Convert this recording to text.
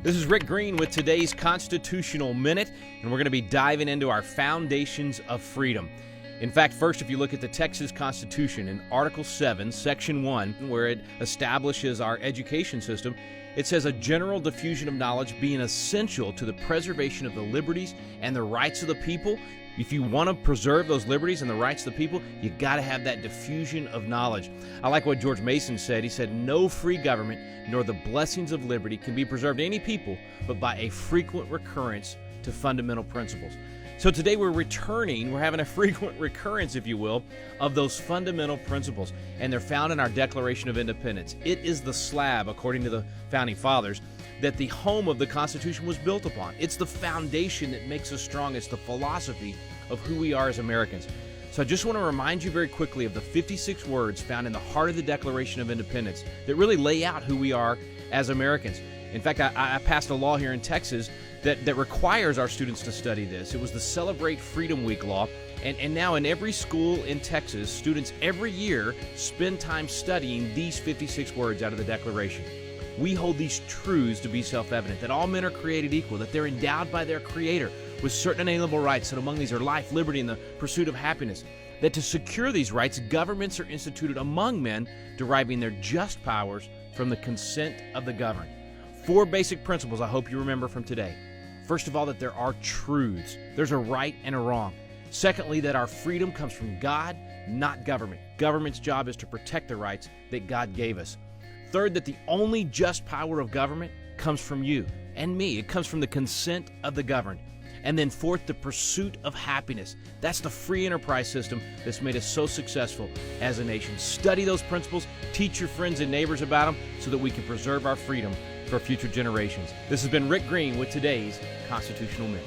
This is Rick Green with today's Constitutional Minute, and we're going to be diving into our foundations of freedom. In fact, first, if you look at the Texas Constitution in Article 7, Section 1, where it establishes our education system, it says a general diffusion of knowledge being essential to the preservation of the liberties and the rights of the people. If you want to preserve those liberties and the rights of the people, you got to have that diffusion of knowledge. I like what George Mason said. He said, "No free government nor the blessings of liberty can be preserved to any people but by a frequent recurrence to fundamental principles." So today we're having a frequent recurrence, if you will, of those fundamental principles, and they're found in our Declaration of Independence. It is the slab, according to the Founding Fathers, that the home of the Constitution was built upon. It's the foundation that makes us strong. It's the philosophy of who we are as Americans. So I just want to remind you very quickly of the 56 words found in the heart of the Declaration of Independence that really lay out who we are as Americans. In fact, I passed a law here in Texas that requires our students to study this. It was the Celebrate Freedom Week law, and now in every school in Texas, students every year spend time studying these 56 words out of the Declaration. We hold these truths to be self-evident, that all men are created equal, that they're endowed by their Creator with certain inalienable rights, that among these are life, liberty, and the pursuit of happiness, that to secure these rights, governments are instituted among men, deriving their just powers from the consent of the governed. 4 basic principles I hope you remember from today. First of all, that there are truths. There's a right and a wrong. Secondly, that our freedom comes from God, not government. Government's job is to protect the rights that God gave us. Third, that the only just power of government comes from you and me. It comes from the consent of the governed. And then fourth, the pursuit of happiness. That's the free enterprise system that's made us so successful as a nation. Study those principles, teach your friends and neighbors about them so that we can preserve our freedom for future generations. This has been Rick Green with today's Constitutional Minute.